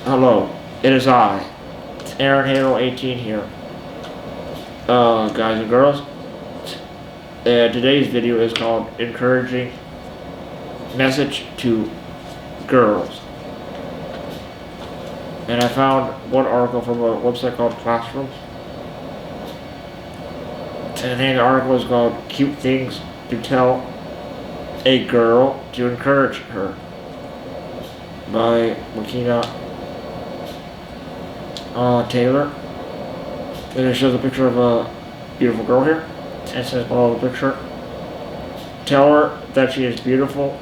Hello, it is I, Aaron Halo 18 here. Guys and girls, today's video is called Encouraging Message to Girls. And I found one article from a website called Classrooms. And the name of the article is called Cute Things to Tell a Girl to Encourage Her by Makina Taylor. And it shows a picture of a beautiful girl here. And it says below the picture, tell her that she is beautiful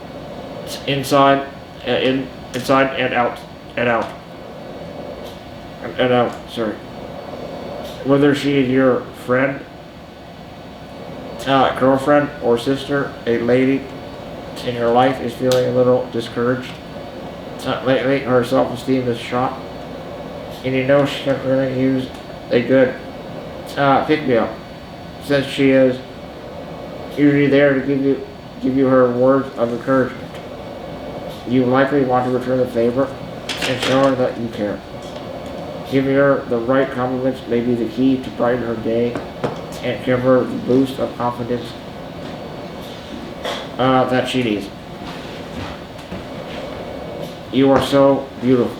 inside inside and out and out and out, sorry. Whether she is your friend, girlfriend or sister, a lady in your life is feeling a little discouraged. Lately her self-esteem is shot, and you know she can really use a good pick-me-up, since she is usually there to give you her words of encouragement. You likely want to return the favor and show her that you care. Giving her the right compliments may be the key to brighten her day and give her the boost of confidence that she needs. You are so beautiful.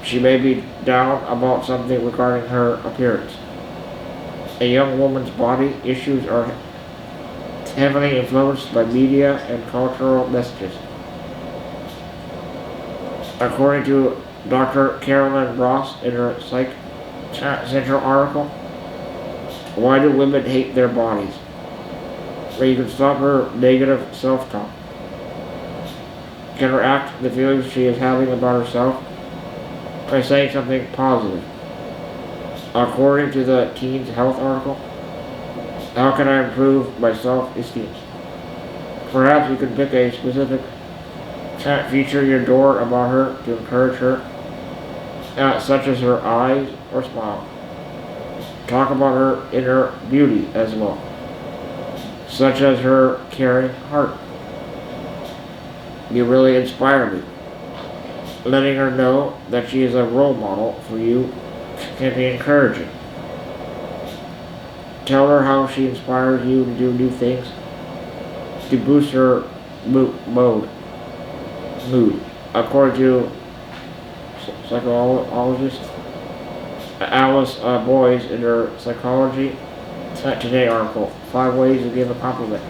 She may be down about something regarding her appearance. A young woman's body issues are heavily influenced by media and cultural messages. According to Dr. Carolyn Ross in her Psych Central article, Why Do Women Hate Their Bodies?, where you can stop her negative self-talk, counteract the feelings she is having about herself by saying something positive. According to the Teens Health article, how can I improve my self-esteem? Perhaps you can pick a specific feature your door about her to encourage her, such as her eyes or smile. Talk about her inner beauty as well, such as her caring heart. You really inspire me. Letting her know that she is a role model for you can be encouraging. Tell her how she inspires you to do new things to boost her mood. According to psychologist Alice Boyes in her Psychology Today article, 5 ways to give a compliment.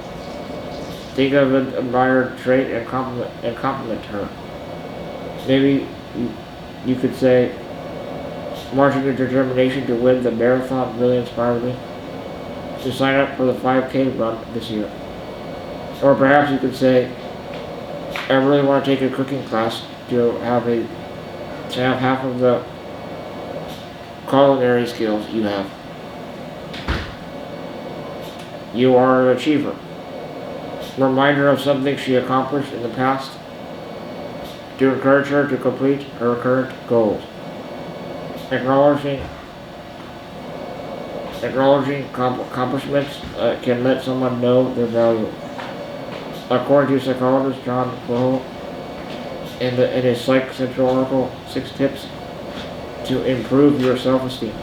Think of an admired trait and compliment her. Maybe you could say, marching your determination to win the marathon really inspired me to sign up for the 5K run this year. Or perhaps you could say, I really want to take a cooking class to have half of the culinary skills you have. You are an achiever. Remind her of something she accomplished in the past to encourage her to complete her current goals. Acknowledging accomplishments can let someone know their value. According to psychologist John Flohel in his Psych Central article, 6 tips to improve your self-esteem.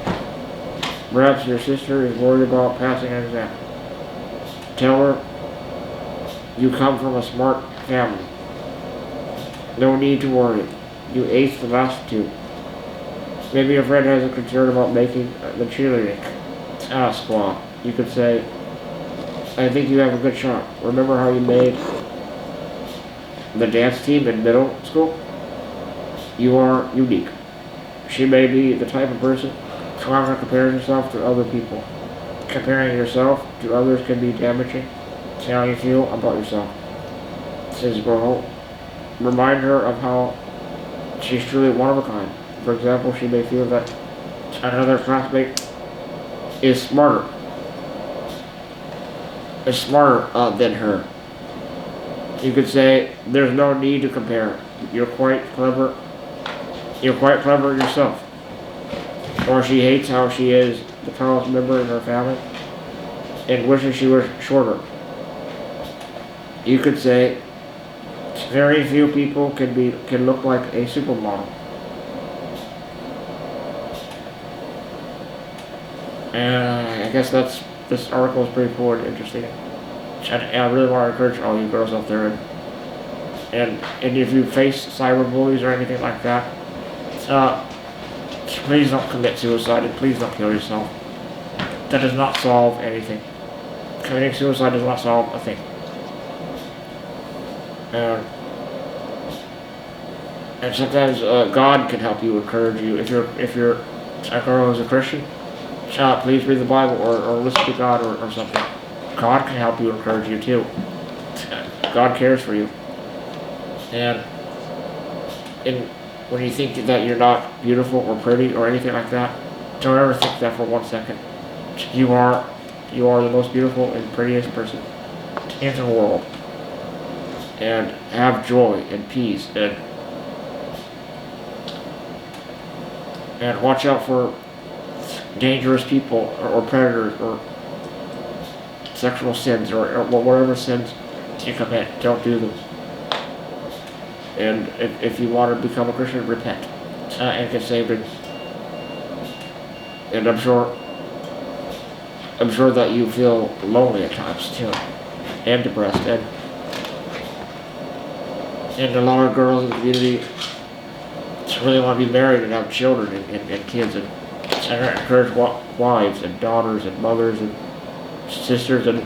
Perhaps your sister is worried about passing an exam. Tell her you come from a smart family. No need to worry. You aced the last 2. Maybe your friend has a concern about making the cheerleading squad. You could say, I think you have a good shot. Remember how you made the dance team in middle school? You are unique. She may be the type of person who often compares herself to other people. Comparing yourself to others can be damaging to how you feel about yourself. Says Grohl. Remind her of how she's truly one of a kind. For example, she may feel that another classmate is smarter than her. You could say, there's no need to compare. You're quite clever yourself. Or she hates how she is the tallest member in her family and wishes she was shorter. You could say, Very few people can look like a supermodel. And I guess this article is pretty cool and interesting. And I really want to encourage all you girls out there, and if you face cyberbullies or anything like that, please don't commit suicide and please don't kill yourself. That does not solve anything. Committing suicide does not solve a thing. And sometimes God can help you, encourage you. If you're a girl who's a Christian, please read the Bible or listen to God or something. God can help you, encourage you too. God cares for you. And when you think that you're not beautiful or pretty or anything like that, don't ever think that for 1 second. You are the most beautiful and prettiest person in the world. And have joy and peace and watch out for dangerous people or predators or sexual sins or whatever sins you commit. Don't do them. And if you want to become a Christian, repent and get saved. And I'm sure that you feel lonely at times too, and depressed, and a lot of girls in the community really want to be married and have children and kids, and encourage wives and daughters and mothers and sisters of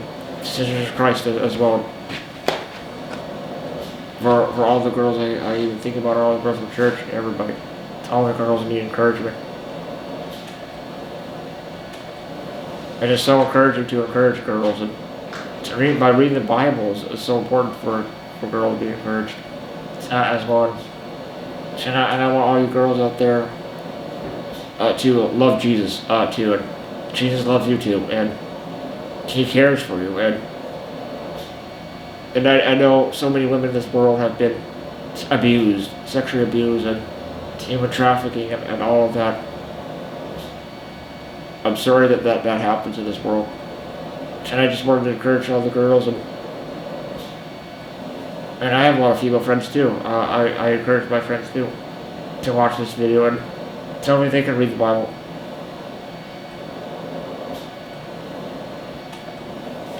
Christ as well. For all the girls I even think about, all the girls from church, everybody, all the girls need encouragement. And it's so encouraging to encourage girls, and by reading the Bible is so important for girls to be encouraged as well. And I want all you girls out there to love Jesus too, and Jesus loves you too, and He cares for you, and I know so many women in this world have been abused, sexually abused, and human trafficking and all of that. I'm sorry that happens in this world. And I just wanted to encourage all the girls, and I have a lot of female friends too. I encourage my friends too to watch this video and tell me they can read the Bible.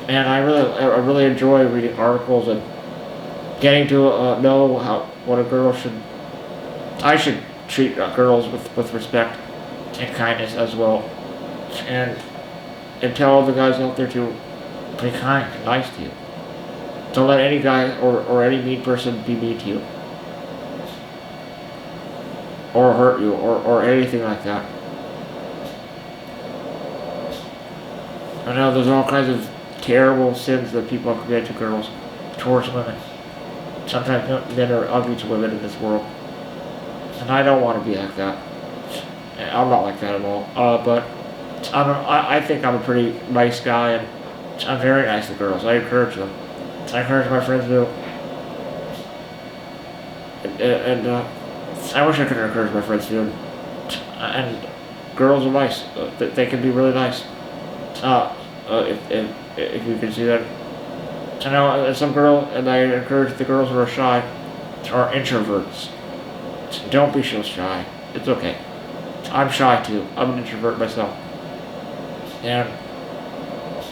And I really enjoy reading articles and getting to know what a girl I should treat girls with respect and kindness as well, and tell all the guys out there to be kind and nice to you. Don't let any guy or any mean person be mean to you, or hurt you, or anything like that. I know there's all kinds of terrible sins that people have committed to girls, towards women. Sometimes men are ugly to women in this world, and I don't want to be like that. I'm not like that at all. But I think I'm a pretty nice guy, and I'm very nice to girls. I encourage them. I encourage my friends to. And I wish I could encourage my friends too. And girls are nice. They can be really nice. If you can see that. I know some girl, and I encourage the girls who are shy, are introverts. Don't be so shy. It's okay. I'm shy too. I'm an introvert myself. And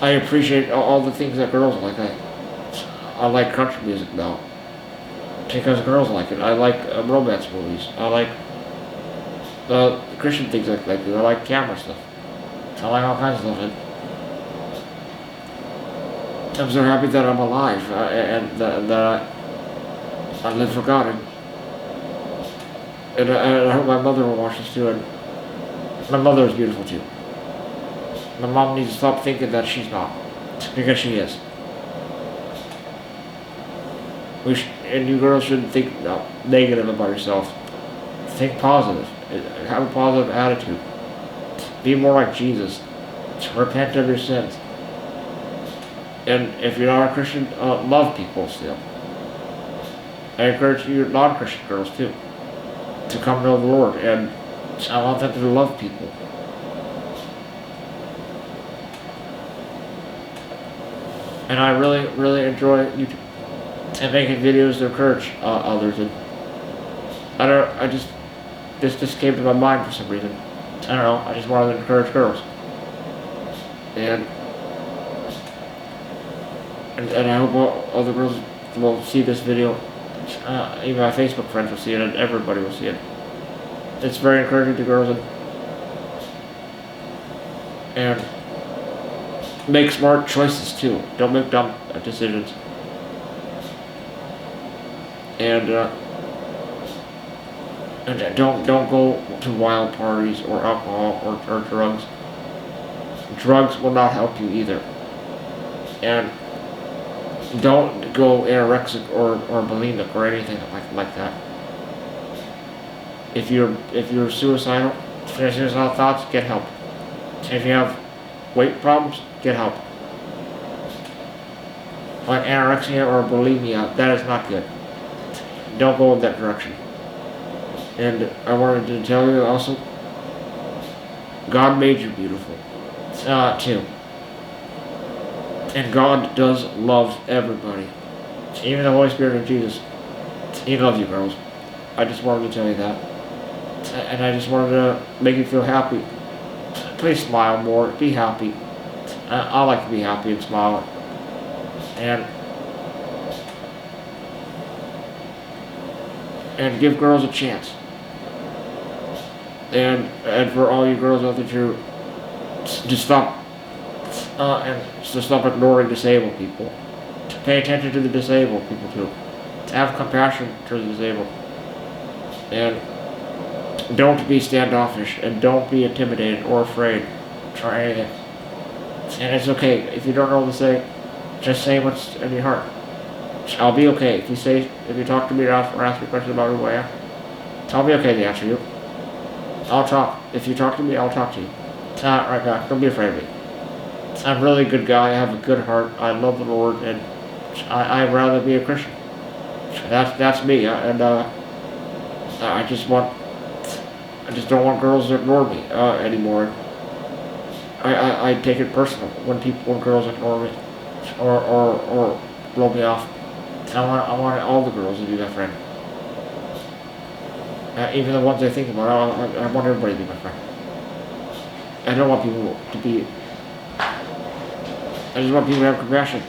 I appreciate all the things that girls like. I like country music now, because girls like it. I like romance movies. I like Christian things like that. I like camera stuff. I like all kinds of stuff. I'm so happy that I'm alive and that I live for God. And I hope my mother will watch this too. And my mother is beautiful too. My mom needs to stop thinking that she's not, because she is. And you girls shouldn't think negative about yourself. Think positive. Have a positive attitude. Be more like Jesus. Repent of your sins. And if you're not a Christian, love people still. I encourage you non-Christian girls too to come know the Lord, and I want them to love people. And I really, really enjoy YouTube. and making videos to encourage others. And this just came to my mind for some reason. I don't know, I just wanted to encourage girls. And I hope all other girls will see this video. Even my Facebook friends will see it, and everybody will see it. It's very encouraging to girls, and make smart choices too. Don't make dumb decisions. And don't go to wild parties or alcohol or drugs. Drugs will not help you either. And don't go anorexic or bulimic or anything like that. If you're suicidal thoughts, get help. If you have weight problems, get help. Like anorexia or bulimia, that is not good. Don't go in that direction. And I wanted to tell you also, God made you beautiful, too. And God does love everybody. Even the Holy Spirit of Jesus. He loves you, girls. I just wanted to tell you that. And I just wanted to make you feel happy. Please smile more. Be happy. I like to be happy and smile. And give girls a chance. And for all you girls out there to just stop stop ignoring disabled people. To pay attention to the disabled people too. To have compassion to the disabled. And don't be standoffish, and don't be intimidated or afraid. Try anything. And it's okay if you don't know what to say. Just say what's in your heart. I'll be okay if you talk to me or ask me questions about who I am. I'll be okay to answer you. I'll talk. If you talk to me, I'll talk to you. Right back. Don't be afraid of me. I'm a really good guy. I have a good heart. I love the Lord, and I'd rather be a Christian. That's me. I just don't want girls to ignore me anymore. I take it personal when girls ignore me or blow me off. I want all the girls to be my friend. Even the ones I think about, I want everybody to be my friend. I don't want people to be. I just want people to have compassion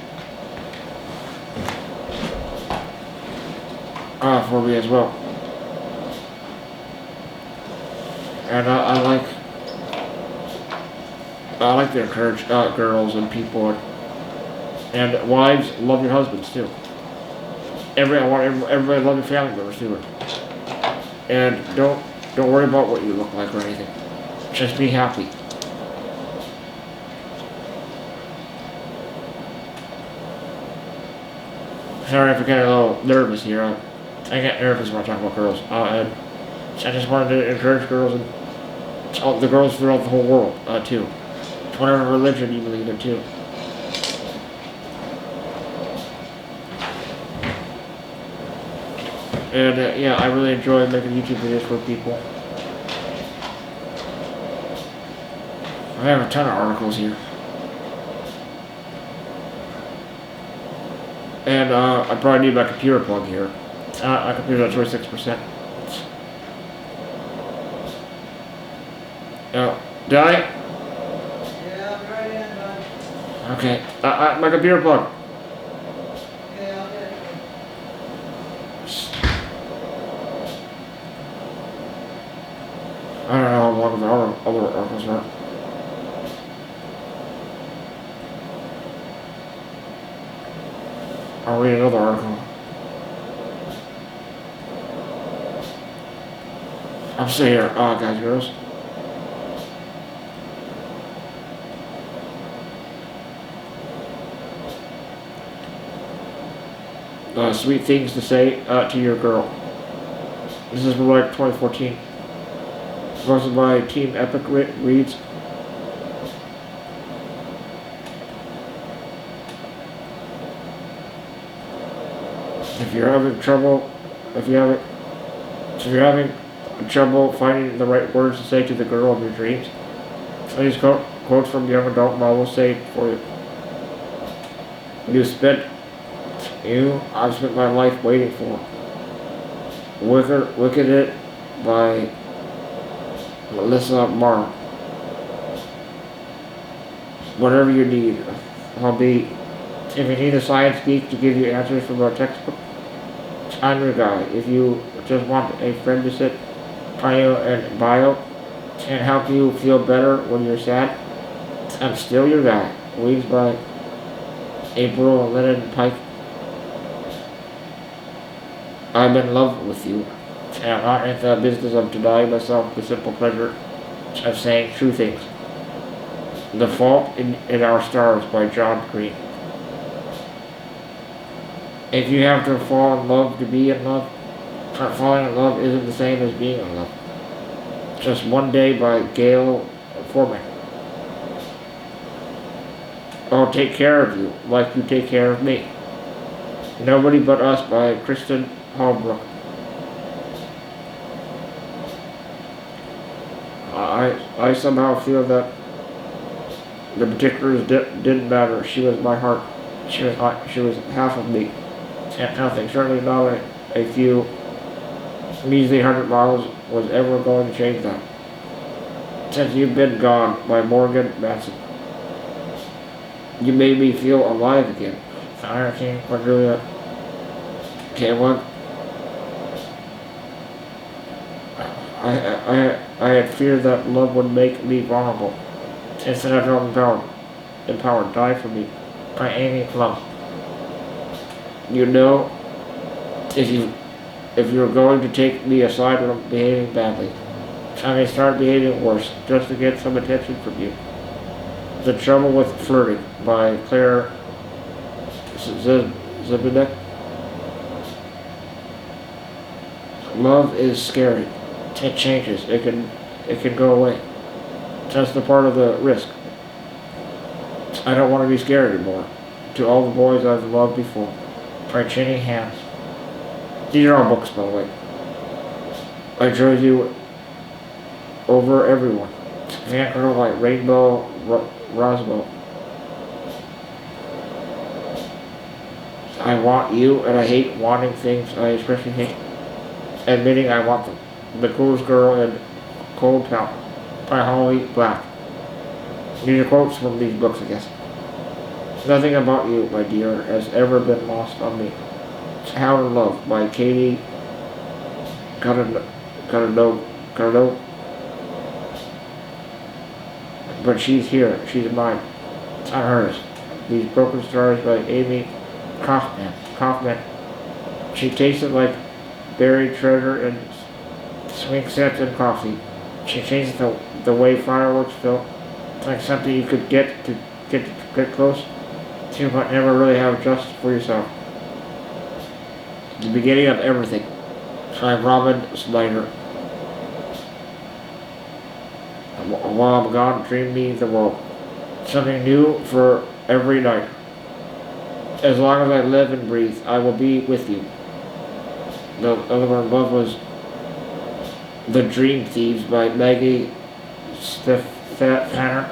for me as well. And I like to encourage girls and people, and wives, love your husbands too. I want everybody to love your family members too. And don't worry about what you look like or anything. Just be happy. Sorry if I get a little nervous here. I get nervous when I talk about girls. And I just wanted to encourage girls and all the girls throughout the whole world too. Whatever religion you believe in too. And yeah, I really enjoy making YouTube videos for people. I have a ton of articles here. And I probably need my computer plug here. My computer's at 26%. Did I? Yeah, I'm right in, bud. Okay. My computer plug. Okay, I'll get it. I don't know how long the other articles are. I'll read another article. I'm still here, guys, girls. Sweet things to say to your girl. This is from like 2014. Sponsored by Team Epic Reads. If you're having trouble finding the right words to say to the girl of your dreams, these quotes from young adult novels say for you. When you spent You, I've spent my life waiting for. Wicked It by Melissa Marr. Whatever you need, I'll be. If you need a science geek to give you answers from our textbook, I'm your guy. If you just want a friend to sit by you and bio and help you feel better when you're sad, I'm still your guy. Weeds by April Lennon Pike. I'm in love with you, and I'm not in the business of denying myself the simple pleasure of saying true things. The Fault in Our Stars by John Green. If you have to fall in love to be in love, falling in love isn't the same as being in love. Just One Day by Gail Foreman. I'll take care of you like you take care of me. Nobody But Us by Kristen Holbrook. I somehow feel that the particulars didn't matter. She was my heart. She was half of me. And nothing, certainly not a few measly 100 miles was ever going to change that. Since You've Been Gone by Morgan Matson. You made me feel alive again. Iron King, Cordelia. K1. I had feared that love would make me vulnerable. Instead I felt empowered. Die for Me by Amy Plum. You know, if you're going to take me aside when I'm behaving badly, I may start behaving worse just to get some attention from you. The Trouble with Flirting by Claire Zbinek. Love is scary. It changes. It can go away. That's the part of the risk. I don't want to be scared anymore. To all the boys I've loved before. By Chinny Hands. These are all books, by the way. I chose you over everyone. Vancouver like Rainbow Roswell. I want you, and I hate wanting things. I especially hate admitting I want them. The Coolest Girl in Cold Town by Holly Black. These are quotes from these books, I guess. Nothing about you, my dear, has ever been lost on me. How to Love by Katie Cardo. But she's here. She's mine. It's not hers. These Broken Stars by Amy Kaufman. She tasted like buried treasure and swing sets and coffee. She changed the way fireworks felt. It's like something you could get close to, but never really have just for yourself. The Beginning of Everything by Robin Snyder. While I'm gone, dream me the world. Something new for every night. As long as I live and breathe, I will be with you. The other one above was The Dream Thieves by Maggie Fatter.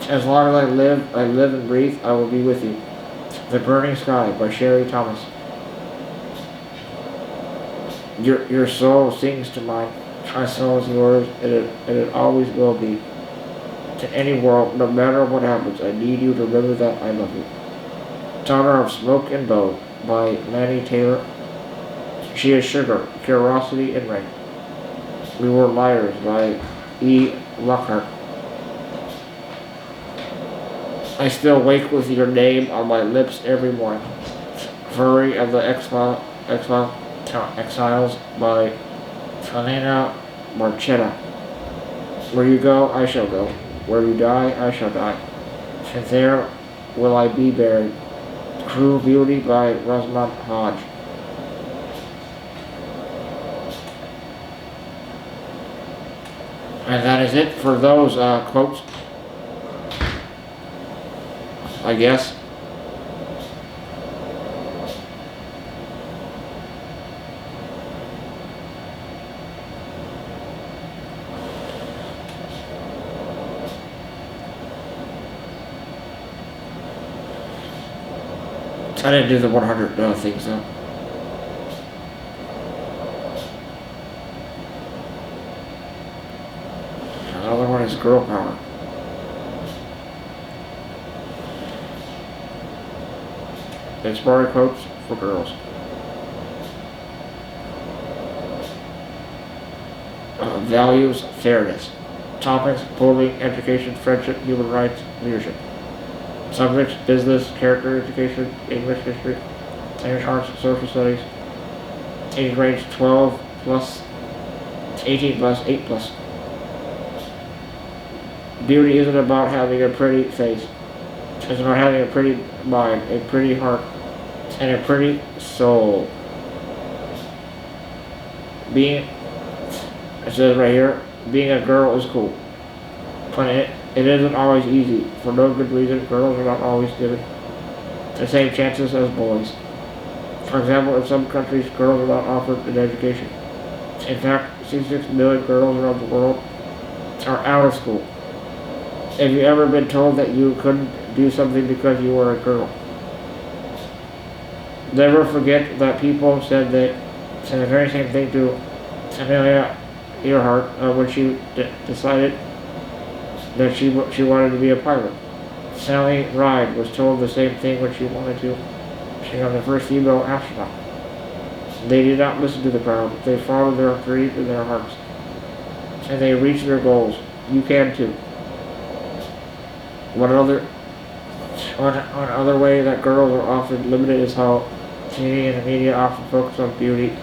As long as I live and breathe, I will be with you. The Burning Sky by Sherry Thomas. Your soul sings to mine. My soul is yours, and it always will be. To any world, no matter what happens, I need you to remember that I love you. Daughter of Smoke and Bow by Lanny Taylor. She is Sugar, Curiosity, and Rain. We Were Liars by E. Lockhart. I still wake with your name on my lips every morning. Fury of the Exiles by Helena Marchetta. Where you go, I shall go. Where you die, I shall die. And there will I be buried. Cruel Beauty by Rosamund Hodge. And that is it for those quotes, I guess. I didn't do the 100 things though. Another one is girl power. Inspiring quotes for girls. Values, fairness. Topics, bullying, education, friendship, human rights, leadership. Subjects, business, character education, English history, English arts, social studies. Age range 12 plus, 18 plus, 8 plus. Beauty isn't about having a pretty face. It's about having a pretty mind, a pretty heart, and a pretty soul. It says right here, being a girl is cool. But it isn't always easy. For no good reason, girls are not always given the same chances as boys. For example, in some countries, girls are not offered an education. In fact, 66 million girls around the world are out of school. Have you ever been told that you couldn't do something because you were a girl? Never forget that people said the very same thing to Amelia Earhart when she decided that she wanted to be a pilot. Sally Ride was told the same thing when she wanted to become the first female astronaut. They did not listen to the crowd. They followed their dreams in their hearts, and they reached their goals. You can too. One other way that girls are often limited is how TV and the media often focus on beauty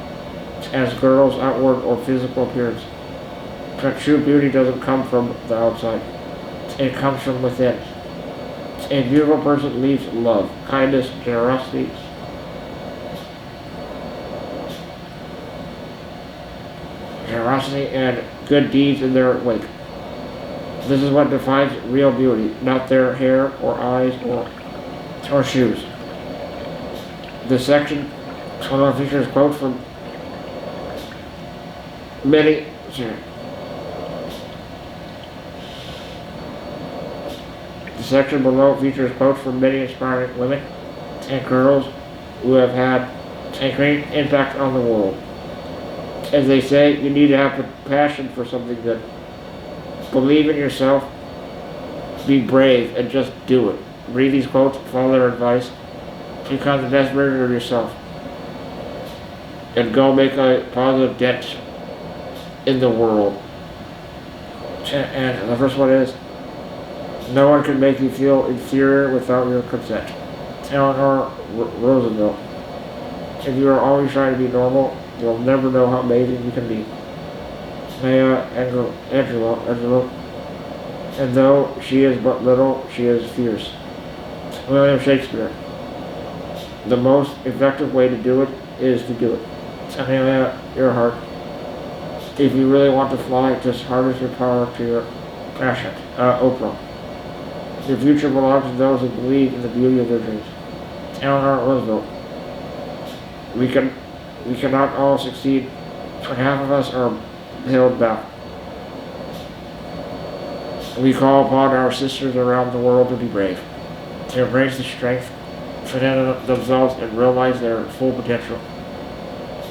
as girls' outward or physical appearance. But true beauty doesn't come from the outside. It comes from within. A beautiful person leaves love, kindness, generosity, and good deeds in their wake. This is what defines real beauty, not their hair or eyes or shoes. This section features quotes from many. The section below features quotes from many inspiring women and girls who have had a great impact on the world. As they say, you need to have a passion for something good. Believe in yourself, be brave, and just do it. Read these quotes, follow their advice, become the best version of yourself, and go make a positive dent in the world. And the first one is, no one can make you feel inferior without your consent. Eleanor Roosevelt. If you are always trying to be normal, you'll never know how amazing you can be. Maya Angelou. And though she is but little, she is fierce. William Shakespeare. The most effective way to do it is to do it. Amelia Earhart. If you really want to fly, just harness your power to your passion. Oprah. The future belongs to those who believe in the beauty of their dreams. Eleanor Roosevelt. We cannot all succeed, but half of us are held back. We call upon our sisters around the world to be brave, to embrace the strength within themselves and realize their full potential.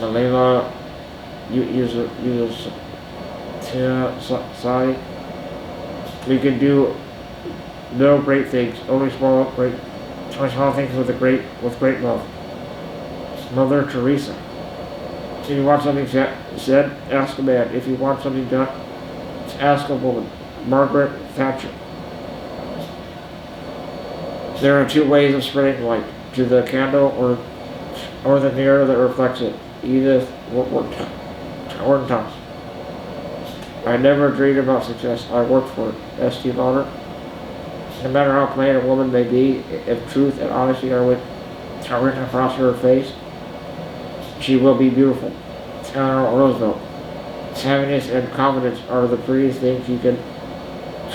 Malayla Yousafzai. We can do no great things, only small things with great love. Mother Teresa. If you want something said, ask a man. If you want something done, ask a woman. Margaret Thatcher. There are two ways of spreading light: to the candle or the mirror that reflects it. Edith Wharton Thomas. I never dreamed about success. I worked for it. S.T. Lauder. No matter how plain a woman may be, if truth and honesty are written across her face, she will be beautiful. Eleanor Roosevelt. Happiness and confidence are the prettiest things you can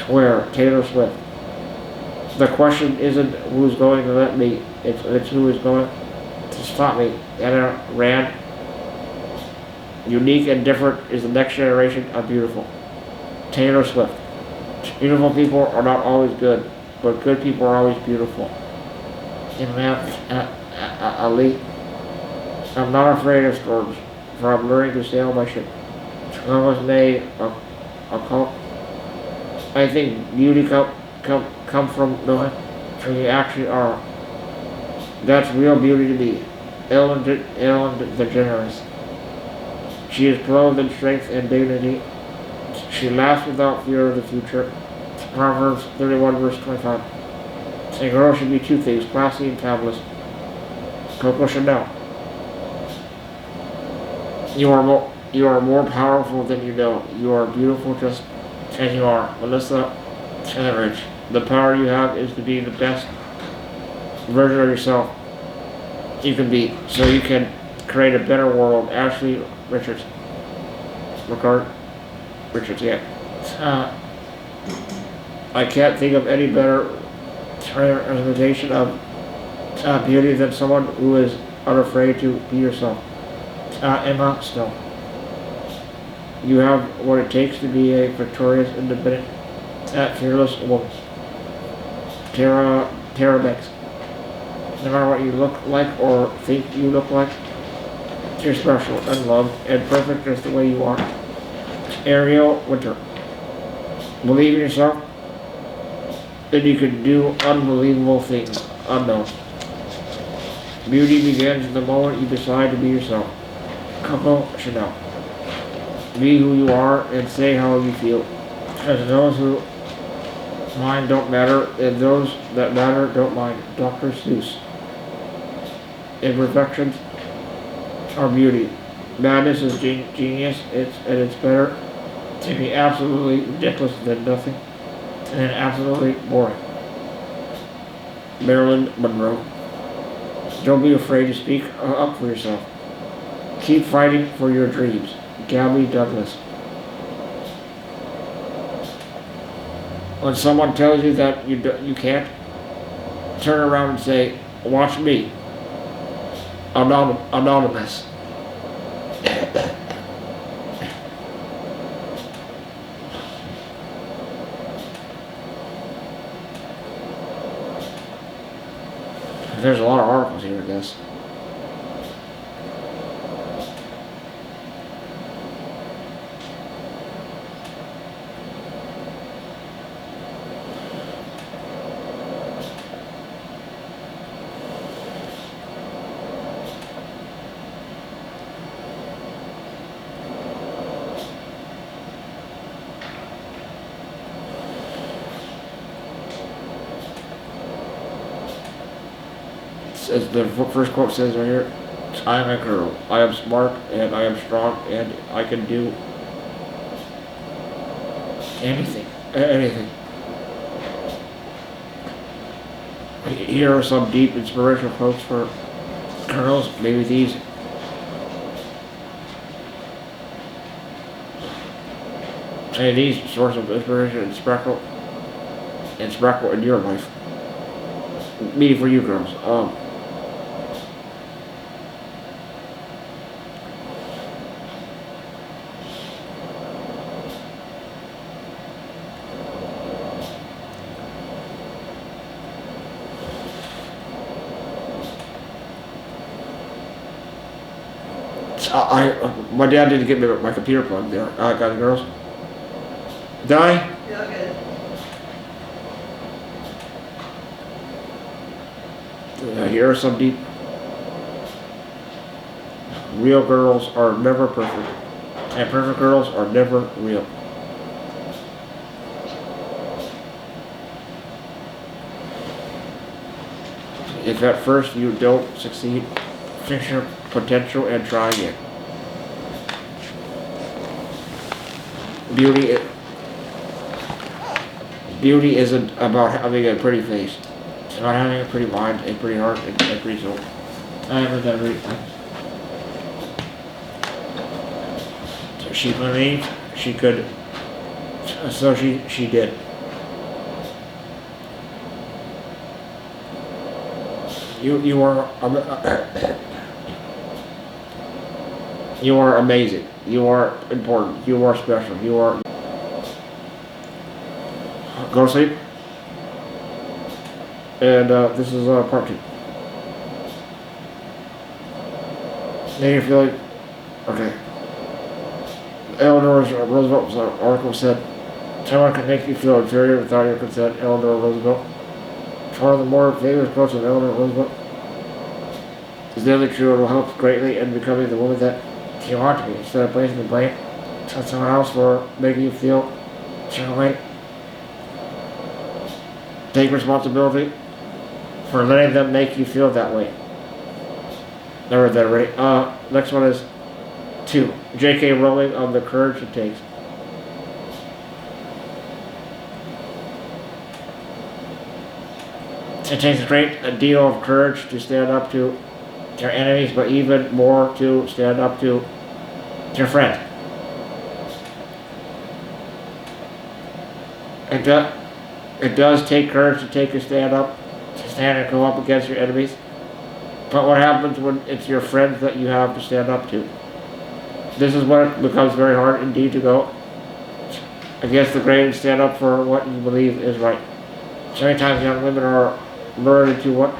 wear. Taylor Swift. The question isn't who's going to let me, it's who is going to stop me. Anna Rand. Unique and different is the next generation of beautiful. Taylor Swift. Beautiful people are not always good, but good people are always beautiful. Ali. I'm not afraid of storms, for I'm learning to sail my ship. Storms may occult. I think beauty come from knowing who you actually are. That's real beauty to me. Ellen DeGeneres. She is clothed in strength and dignity. She laughs without fear of the future. Proverbs 31 verse 25. A girl should be two things, classy and fabulous. Coco Chanel. You are more powerful than you know. You are beautiful just as you are. Melissa Etheridge. The power you have is to be the best version of yourself you can be, so you can create a better world. Ashley Richards. Richards, yeah. I can't think of any better representation of beauty than someone who is unafraid to be yourself. Emma Stone. You have what it takes to be a victorious, independent, fearless woman. Tara Banks. No matter what you look like or think you look like, you're special and loved and perfect just the way you are. Ariel Winter. Believe in yourself, and you can do unbelievable things unknown. Beauty begins the moment you decide to be yourself. Coco Chanel. Be who you are and say how you feel. As those who mind don't matter, and those that matter don't mind. Dr. Seuss. Imperfections are beauty. Madness is genius, and it's better to be absolutely ridiculous than nothing, and absolutely boring. Marilyn Monroe. Don't be afraid to speak up for yourself. Keep fighting for your dreams. Gabby Douglas. When someone tells you that you can't, turn around and say, "Watch me." Anonymous. There's a lot of articles here, I guess. As the first quote says right here, I am a girl. I am smart and I am strong and I can do anything. Anything. Here are some deep inspirational quotes for girls. Maybe these. And these sources of inspiration and sparkle in your life. Me for you girls. My dad didn't get me my computer plugged there. Guys and girls. Donnie? Yeah, okay. Here are some deep. Real girls are never perfect, and perfect girls are never real. If at first you don't succeed, fix your potential and try again. Beauty isn't about having a pretty face. It's about having a pretty mind, a pretty heart, and a pretty soul. I haven't done everything. So she believed she could, so she did. You are amazing. You are important. You are special. You are. Go to sleep. And this is part 2. Make you feel like, okay. Eleanor Roosevelt's article said, someone can make you feel inferior without your consent, Eleanor Roosevelt. One of the more famous quotes of Eleanor Roosevelt is nearly true and will help greatly in becoming the woman that you want to be, instead of placing the blame on someone else for making you feel a certain way. Take responsibility for letting them make you feel that way. Never read that already. Next one is 2. J.K. Rowling on the courage it takes. It takes a great deal of courage to stand up to your enemies, but even more to stand up to your friends. It does take courage to take a stand up, to stand and go up against your enemies. But what happens when it's your friends that you have to stand up to? This is when it becomes very hard indeed to go against the grain and stand up for what you believe is right. So many times young women are lured into what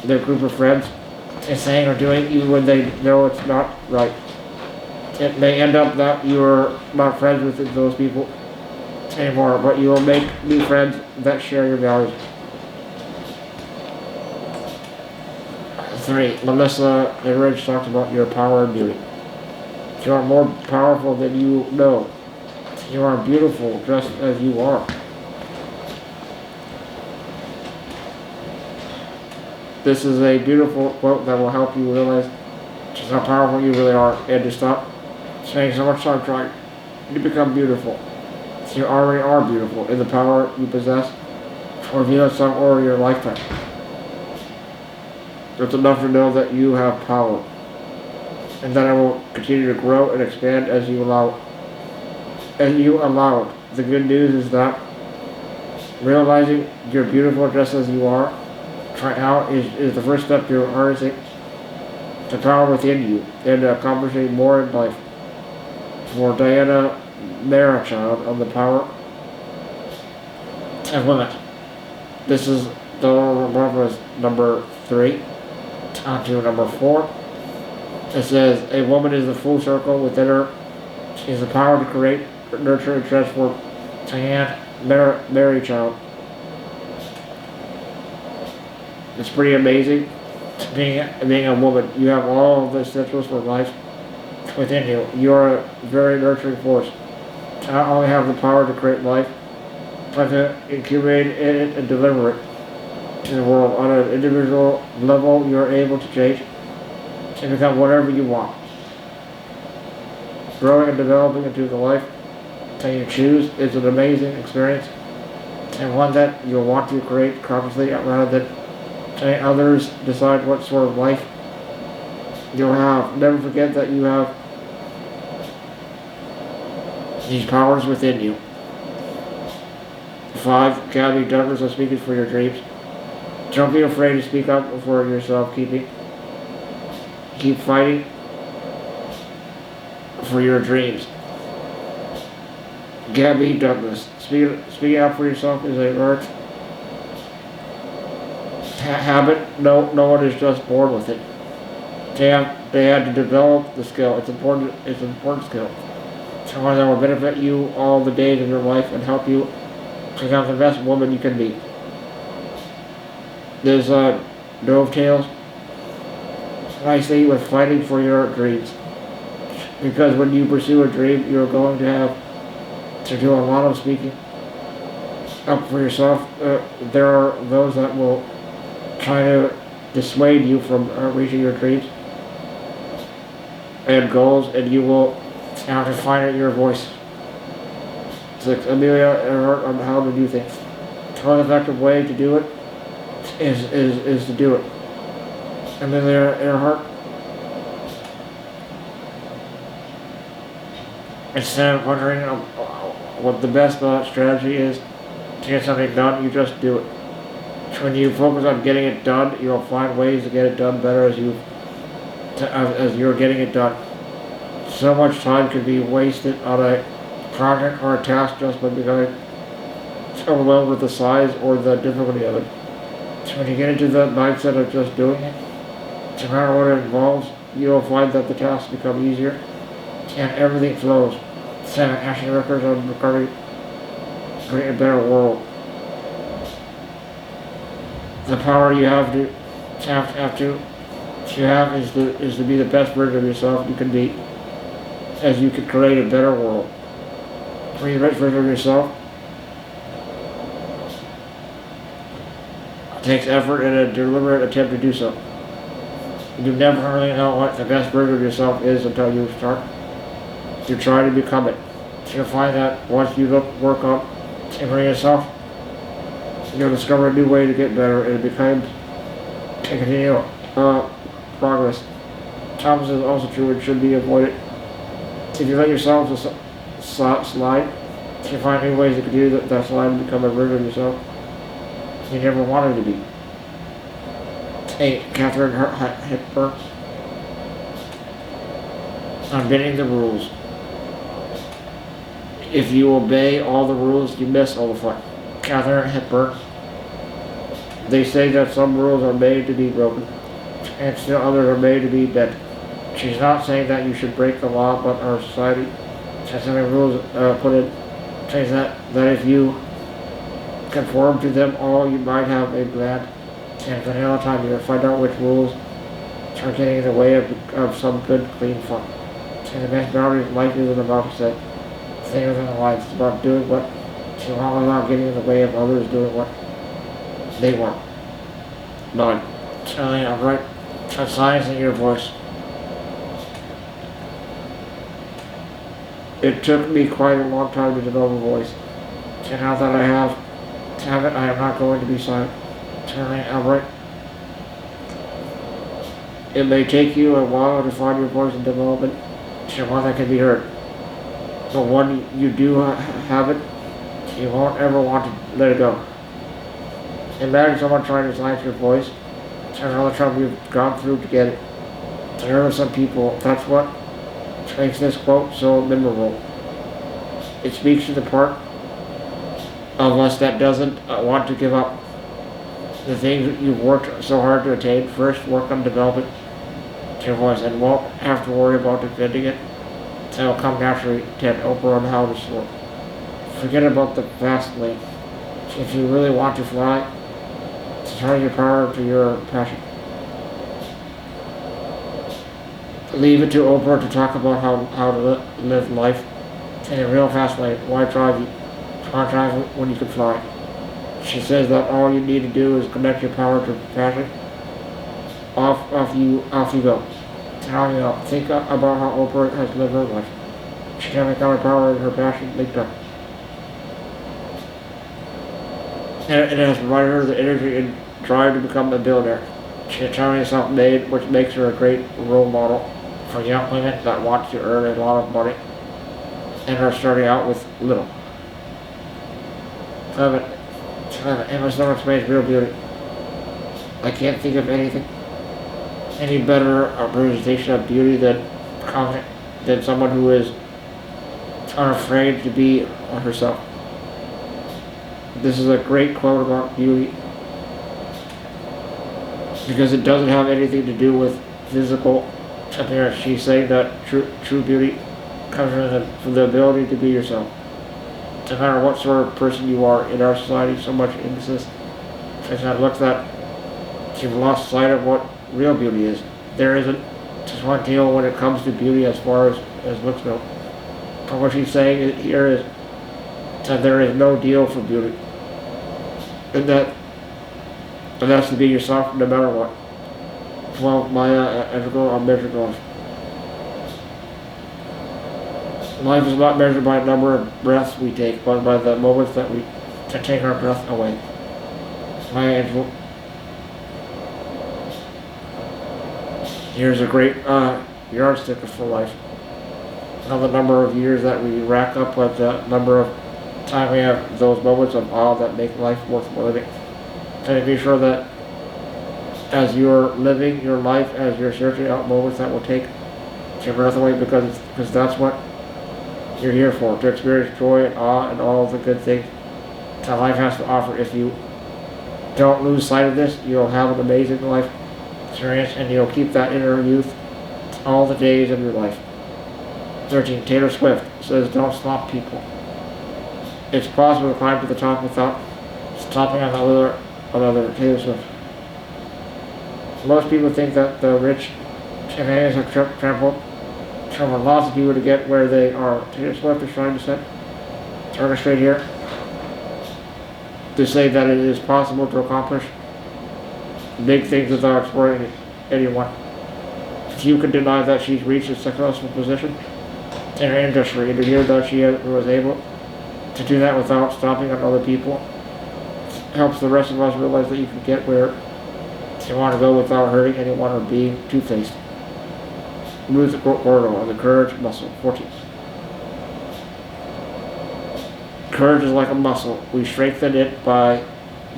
their group of friends is saying or doing, even when they know it's not right. It may end up that you're not friends with those people anymore, but you will make new friends that share your values. 3. Melissa Etheridge talks about your power and beauty. You are more powerful than you know. You are beautiful just as you are. This is a beautiful quote that will help you realize just how powerful you really are and to stop spending so much time trying to become beautiful. You already are beautiful in the power you possess to reveal itself over your lifetime. It's enough to know that you have power, and that it will continue to grow and expand as you allow it. The good news is that realizing you're beautiful just as you are right now is the first step to harnessing the power within you and accomplishing more in life. For Diana Marichild on the power of women. This is the one was number 3. On to number 4. It says, a woman is the full circle within her. She has the power to create, nurture, and transform. Diane Marichild. It's pretty amazing being a woman. You have all the essentials for life within you. You are a very nurturing force. You not only have the power to create life, but to incubate it and deliver it in the world. On an individual level, you are able to change and become whatever you want. Growing and developing into the life that you choose is an amazing experience, and one that you'll want to create consciously rather than letting others decide what sort of life you'll have. Never forget that you have these powers within you. 5. Gabby Douglas is speaking for your dreams. Don't be afraid to speak up for yourself. Keep fighting for your dreams. Gabby Douglas. Speaking up for yourself is a learned habit. No one is just born with it. They had to develop the skill. It's important. It's an important skill. It's one that will benefit you all the days of your life and help you become the best woman you can be. There's dovetails nicely with fighting for your dreams, because when you pursue a dream, you're going to have to do a lot of speaking up for yourself. There are those that will try to dissuade you from reaching your dreams and goals, and you will have to find your voice. It's like Amelia Earhart on how to do things. One effective way to do it is to do it. Amelia Earhart. Instead of wondering what the best strategy is to get something done, you just do it. When you focus on getting it done, you'll find ways to get it done better as you're getting it done. So much time could be wasted on a project or a task just by becoming overwhelmed with the size or the difficulty of it. So when you get into the mindset of just doing it, no matter what it involves, you'll find that the tasks become easier and everything flows. 7. Action records on becoming create a better world. The power you have is to be the best version of yourself you can be, as you can create a better world. Be the best version of yourself takes effort and a deliberate attempt to do so. You never really know what the best version of yourself is until you start to try to become it. You'll find that once you work up and for yourself, you'll discover a new way to get better, and it becomes a continual progress. Thomas is also true and should be avoided. If you let yourself slide, you find new ways to continue that slide and become a version of yourself you never wanted to be. 8. Catherine Hepburn. Unbending the rules. If you obey all the rules, you miss all the fun. Catherine Hepburn. They say that some rules are made to be broken, and still others are made to be bent. She's not saying that you should break the law, but our society has so many rules put in place that if you conform to them all, you might have a bland and vanilla time. You'll find out which rules are getting in the way of some good, clean fun. And the best boundaries of life isn't about to stay within the lines. It's about doing what you want without getting in the way of others doing what they want. 9. Telling a right size in your voice. It took me quite a long time to develop a voice, and now that I have it, I am not going to be silent. Telling outright. It may take you a while to find your voice and development to one that can be heard, but when you do have it, you won't ever want to let it go. Imagine someone trying to silence your voice and all the trouble you've gone through to get it. There are some people, that's what makes this quote so memorable. It speaks to the part of us that doesn't want to give up the things that you've worked so hard to attain. First, work on developing your voice and won't have to worry about defending it. It will come naturally. 10. Oprah on how to soar. Forget about the fast lane. If you really want to fly, turn your power to your passion. Leave it to Oprah to talk about how to live life in a real fast lane. Why drive when you can fly? She says that all you need to do is connect your power to passion. Off you go. Think about how Oprah has lived her life. She can got her power and her passion linked up. And it has provided her the energy and drive to become a billionaire. She is entirely self-made, which makes her a great role model for young women that want to earn a lot of money and are starting out with little. 11. Emma Stone explains real beauty. I can't think of any better representation of beauty than someone who is unafraid to be herself. This is a great quote about beauty because it doesn't have anything to do with physical appearance. She's saying that true beauty comes from the ability to be yourself. No matter what sort of person you are in our society, so much emphasis has had looked that you've lost sight of what real beauty is. There isn't just one deal when it comes to beauty as far as looks go. But what she's saying here is that there is no deal for beauty. And that's to be yourself no matter what. 12. Maya Angelou on measured life. Life is not measured by the number of breaths we take, but by the moments that we can take our breath away. Maya Angelou. Here's a great yardstick for life. Now the number of years that we rack up with the number of time we have those moments of awe that make life worth living. And be sure that as you're living your life, as you're searching out moments that will take your breath away, because that's what you're here for, to experience joy and awe and all the good things that life has to offer. If you don't lose sight of this, you'll have an amazing life experience, and you'll keep that inner youth all the days of your life. 13. Taylor Swift says don't stop people. It's possible to climb to the top without stopping on another Taylor Swift. Most people think that the rich and famous have trampled lots of people to get where they are. Taylor Swift is trying to turn it straight here to say that it is possible to accomplish big things without exploiting anyone. Few can deny that she's reached a successful position in her industry, and to hear that she was able to do that without stopping on other people helps the rest of us realize that you can get where you want to go without hurting anyone or being two-faced. Ruth Gordon on the courage muscle. 14. Courage is like a muscle. We strengthen it by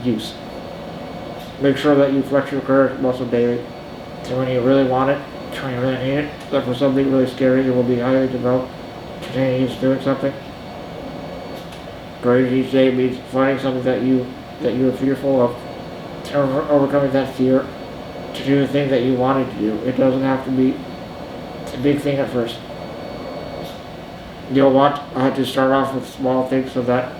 use. Make sure that you flex your courage muscle daily. So when you really want it, when you really need it, look for something really scary, it will be highly developed. Continuing to doing something. Courage each day means finding something that you are fearful of, overcoming that fear to do the thing that you wanted to do. It doesn't have to be a big thing at first. You'll want to start off with small things so that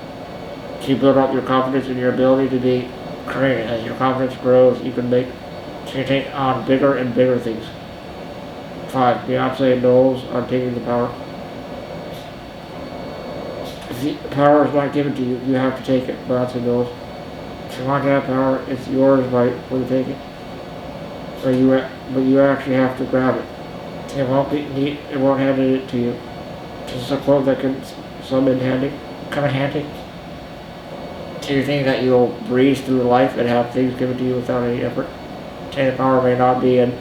you build up your confidence in your ability to be creative. As your confidence grows, you can take on bigger and bigger things. 5. Beyonce knows on taking the power. If the power is not given to you, you have to take it. Beyonce knows. If you want to have power, it's yours for the taking. But you actually have to grab it. It won't hand it to you. It's a quote that can come in handy. Do you think that you'll breeze through life and have things given to you without any effort? Taking power may not be an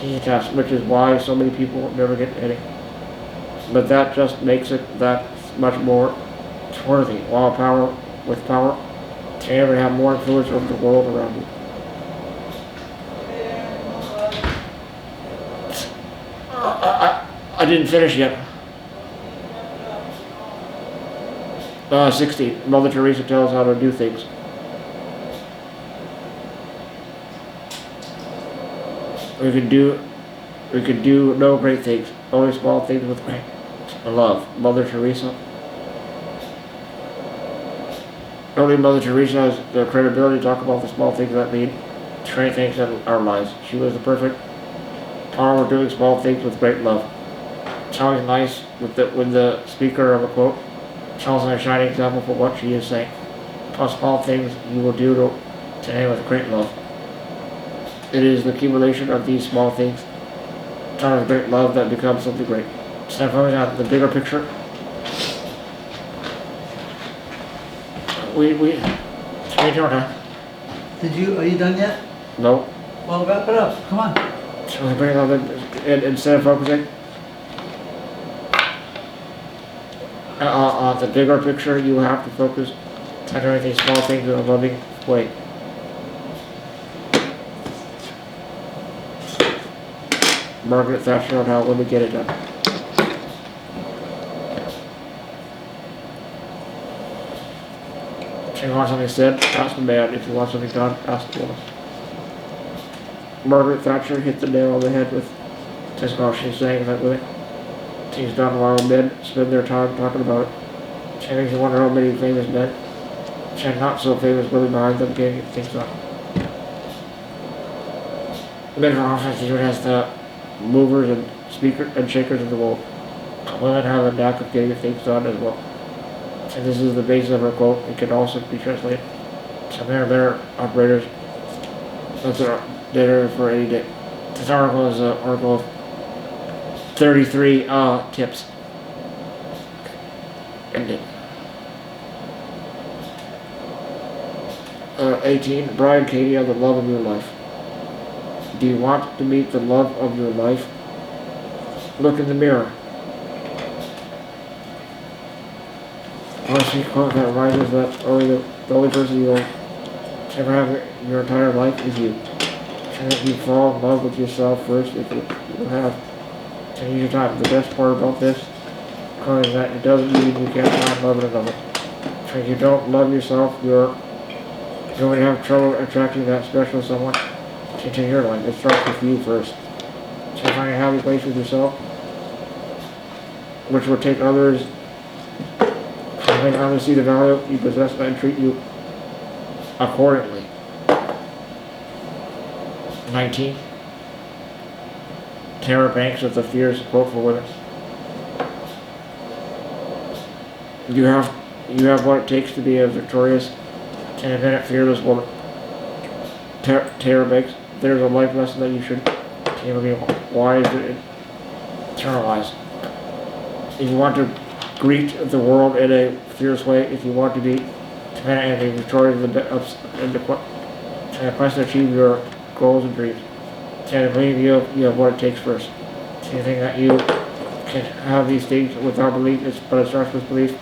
easy task, which is why so many people never get any. But that just makes it that much more worthy. With power, you ever have more influence over the world around you. I didn't finish yet. 16. Mother Teresa tells how to do things. We could do no great things, only small things with great love. Mother Teresa. Only Mother Teresa has the credibility to talk about the small things that mean great things in our lives. She was the perfect power of doing small things with great love. It's always nice when the speaker of a quote tells a shining example for what she is saying. Plus small things you will do today with great love. It is the accumulation of these small things, done with great love, that becomes something great. Instead of focusing on the bigger picture, it's way too much. Are you done yet? No. Well, wrap it up. Come on. So we bring on instead of focusing on the bigger picture, you have to focus on doing these small things in a loving way. Margaret Thatcher on how women get it done. If you want something said, ask the man. If you want something done, ask the woman. Margaret Thatcher hit the nail on the head with just how she's saying that women. She's done while men spend their time talking about it. She makes you wonder how many famous men and not so famous women behind them getting things done. Men are often viewed as the movers and speakers and shakers of the world. Women have a knack of getting things done as well. And this is the basis of her quote. It can also be translated. Some men are better operators. That's our dinner for any day. This article is an article of 33 tips. Ended. 18. Brian Katie on the love of your life. Do you want to meet the love of your life? Look in the mirror. Honestly, quote that reminds us that the only person you'll ever have in your entire life is you. And that you fall in love with yourself first if you have to use your time. The best part about this quote is that it doesn't mean you can't find love in another. If you don't love yourself, you're going to have trouble attracting that special someone into your life. It starts with you first. to find a happy place with yourself, which will take others, to make others see the value you possess and treat you accordingly. 19. Tara Banks with a fierce quote for women. You have what it takes to be a victorious and independent, fearless woman. Tara Banks, there's a life lesson that you should be wise to internalize. If you want to greet the world in a fierce way, if you want to be independent and be victorious in the quest to achieve your goals and dreams, and I believe you have what it takes first. So you think that you can have these things without belief, but it starts with belief.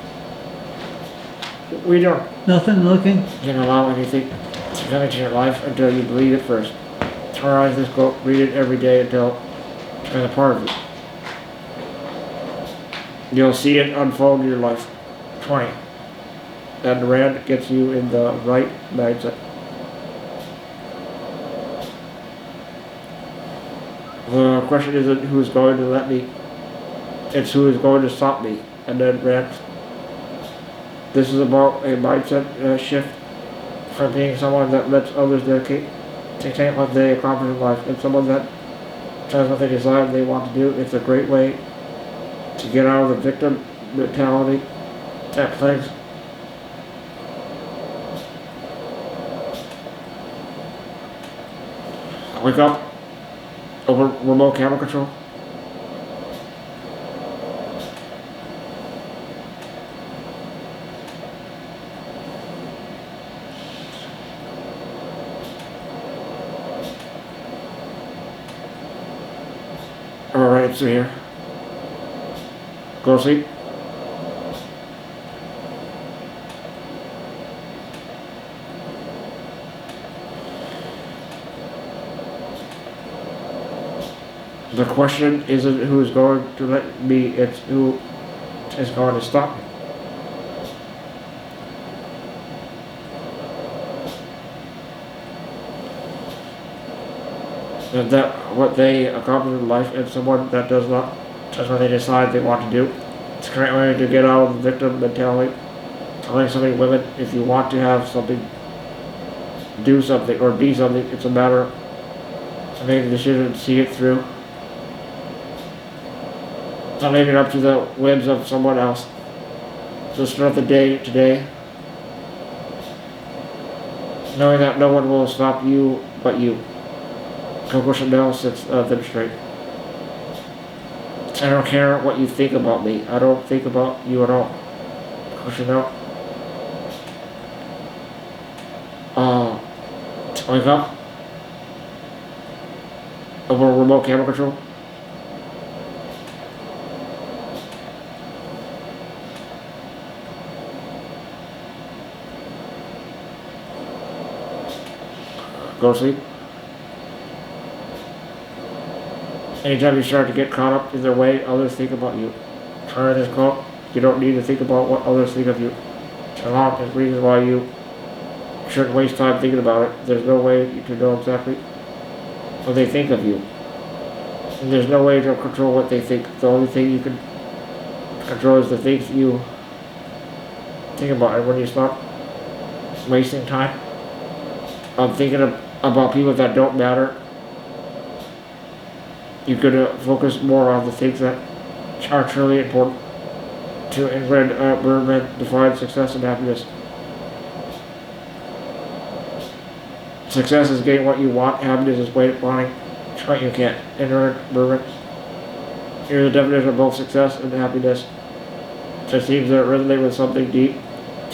We don't Nothing looking. can allow anything to come into your life until you believe it first. Memorize this quote, read it every day until it's a part of you. You'll see it unfold in your life. 20. And Rand gets you in the right mindset. The question isn't who is going to let me, it's who is going to stop me. And then Rand. This is about a mindset shift from being someone that lets others dictate what they accomplish in life, and someone that does what they decide they want to do. It's a great way to get out of the victim mentality that plagues. Wake up over remote camera control. Alright, so here. Go to sleep. The question isn't who is going to let me, it's who is going to stop me. And that what they accomplish in life, and someone that does not, that's what they decide they want to do. It's a great way to get out of the victim mentality. Telling so many women, if you want to have something, do something or be something, it's a matter of making a decision and see it through. It's not leaving it up to the whims of someone else. So start the day today, knowing that no one will stop you but you. Coco Chanel sets them straight. I don't care what you think about me. I don't think about you at all. Coco Chanel. Wake up. Over remote camera control. Go to sleep. Anytime you start to get caught up in their way, others think about you. Try this quote. You don't need to think about what others think of you. There's reasons why you shouldn't waste time thinking about it. There's no way to know exactly what they think of you. And there's no way to control what they think. The only thing you can control is the things you think about. And when you stop wasting time on thinking about people that don't matter, you could focus more on the things that are truly important. To Ingrid Bergman define success and happiness. Success is getting what you want. Happiness is wanting what you can't. Ingrid Bergman. Here's the definition of both success and happiness. It seems to resonate with something deep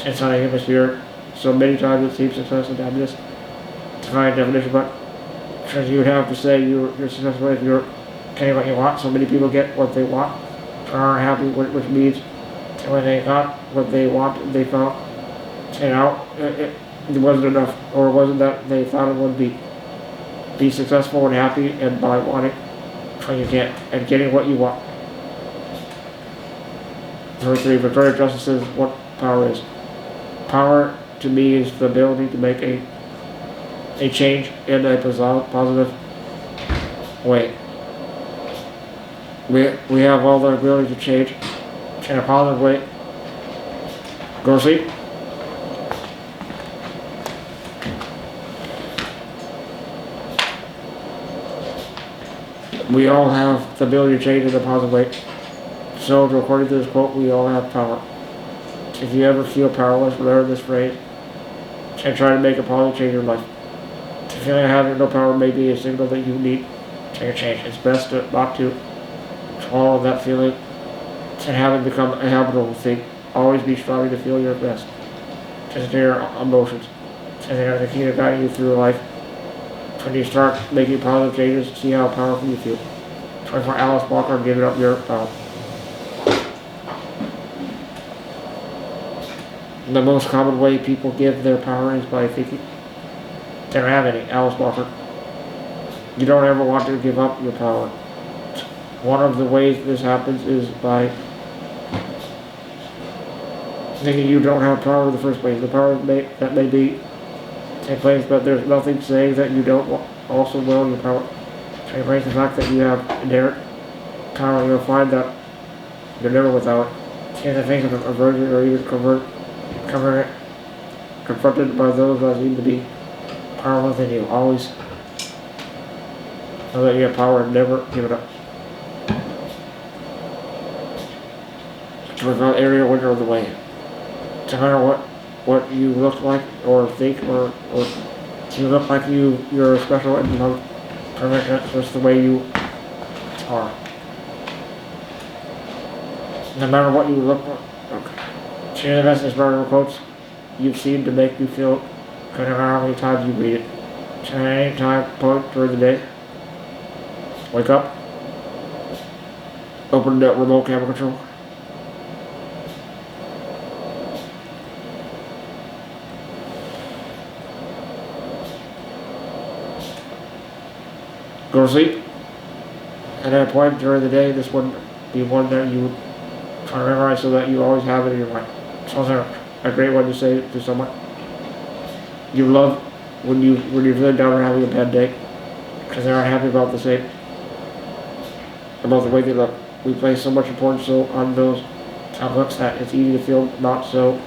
inside the human spirit. So many times it seems success and happiness to find a definition, but you would have to say you're successful if you're getting what you want. So many people get what they want, are happy, which means when they got what they want, they found it wasn't enough, or it wasn't that they thought it would be successful and happy, and by wanting what you get and getting what you want. 33. Victoria Justice says what power is. Power to me is the ability to make a change in a positive way. We have all the ability to change in a positive way. Go to sleep. We all have the ability to change in a positive way. So, according to this quote, we all have power. If you ever feel powerless, learn this phrase and try to make a positive change in your life. If feeling having no power may be a signal that you need to make a change. It's best not to swallow that feeling and have it become a habitual thing. Always be striving to feel your best. Consider your emotions. And they are the key to guiding you through life. When you start making positive changes, see how powerful you feel. 24 Alice Walker, giving up your power. The most common way people give their power is by thinking they don't have any. Alice Walker. You don't ever want to give up your power. One of the ways this happens is by thinking you don't have power in the first place. The power that may be take place, but there's nothing saying that you don't also will your power. To embrace the fact that you have inherent power, you'll find that you're never without it. In the face of aversion or even confronted by those that seem to be powerless within you. Always know that you have power and never give it up. To without area winner of the way. No matter what you look like or think or you look like you're special and not perfect, that's just the way you are. No matter what you look like. Okay. Share the best inspiring quotes you've seen to make you feel good, no matter how many times you read it. Share any time point during the day. Wake up. Open the remote camera control. Go to sleep. At that point during the day, this would be one that you would try to memorize so that you always have it in your mind. It's also a great one to say to someone you love when you're feeling down or having a bad day, because they're not happy about about the way they look. We place so much importance on those outlooks that it's easy to feel not so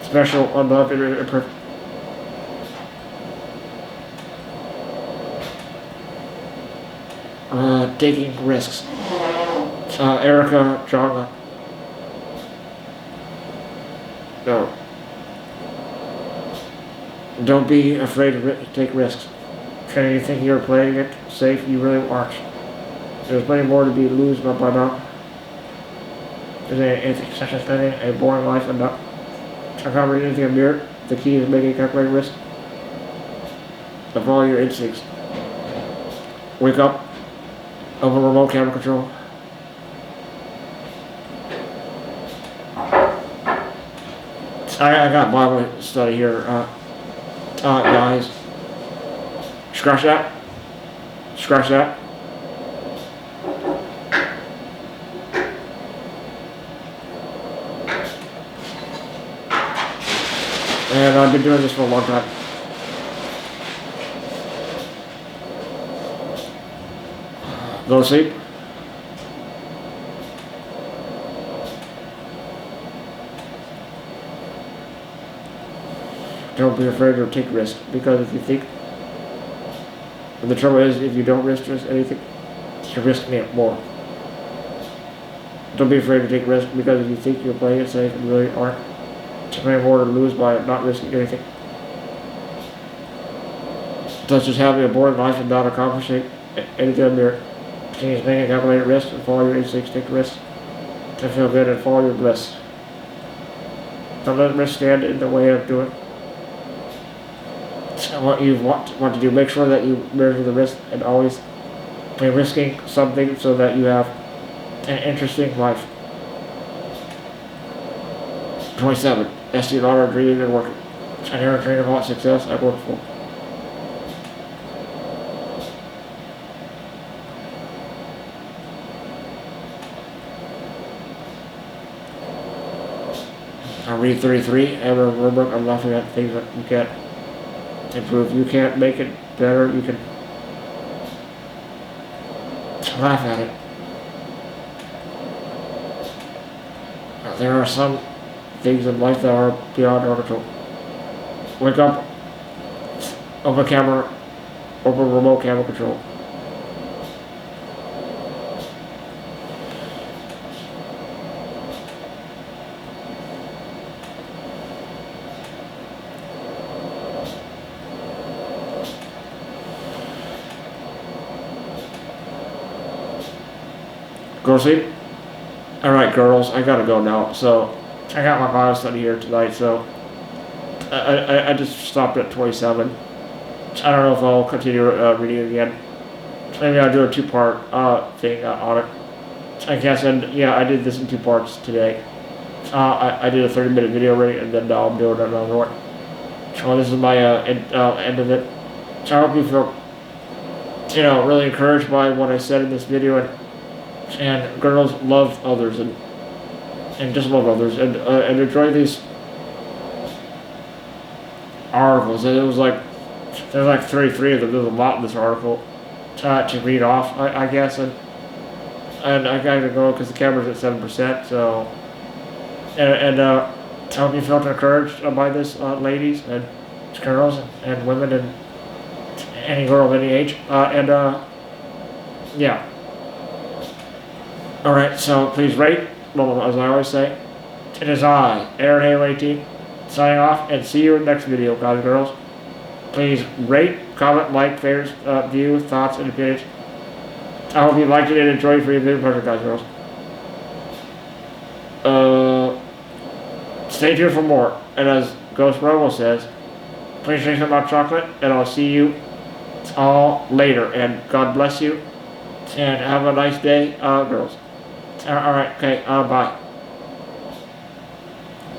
special, unloved, and imperfect. Taking risks. Erica Jonga. No. Don't be afraid to take risks. Can you think you're playing it safe? You really aren't. There's plenty more to be lose by now. There's anything such as spending a boring life and not uncovering anything in a mirror. The key is making a calculated risk of all your instincts. Wake up. Open remote camera control. I got Bible study here. Guys. Scratch that. Scratch that. And I've been doing this for a long time. Go to sleep. Don't be afraid to take risks, because if you think, and the trouble is, if you don't risk anything, you're risking it more. Don't be afraid to take risks, because if you think you're playing it safe and you really aren't, you're playing more to lose by not risking anything. Such as having a boring life and not accomplishing anything in there. Continue making a calculated risk and follow your instincts, take risks to feel good and follow your bliss. Don't let risk stand in the way of doing what you want to do. Make sure that you measure the risk and always be risking something so that you have an interesting life. 27. Estee Lauder, dreaming and working. I never dreamed about success I work for. I'll read 33. Ever remember, I'm laughing at things that you can't improve. You can't make it better. You can laugh at it. there are some things in life that are beyond our control. Wake up, open camera, open remote camera control. Go to sleep? Alright, girls, I gotta go now. So, I got my Bible study here tonight, so I just stopped at 27. I don't know if I'll continue reading it again. Maybe I'll do a two-part thing on it. I guess, and yeah, I did this in 2 parts today. I did a 30-minute video already, and then now I'm doing another one. So this is my end of it. So I hope you feel, really encouraged by what I said in this video, and girls, love others, and just love others, and enjoy these articles. And there's like 33 of them. There's a lot in this article to read off, I guess, and I gotta go because the camera's at 7%. So, and I hope you felt encouraged by this, ladies and girls and women and any girl of any age, yeah. Alright, so please rate, well, as I always say, it is I, Aaron Hale 18, signing off, and see you in the next video, guys and girls. Please rate, comment, like, favorite, view, thoughts, and opinions. I hope you liked it and enjoyed for your video pleasure, guys and girls. Stay tuned for more, and as Ghost Robo says, please drink some hot chocolate, and I'll see you all later, and God bless you, and have a nice day, girls. Alright, okay, bye.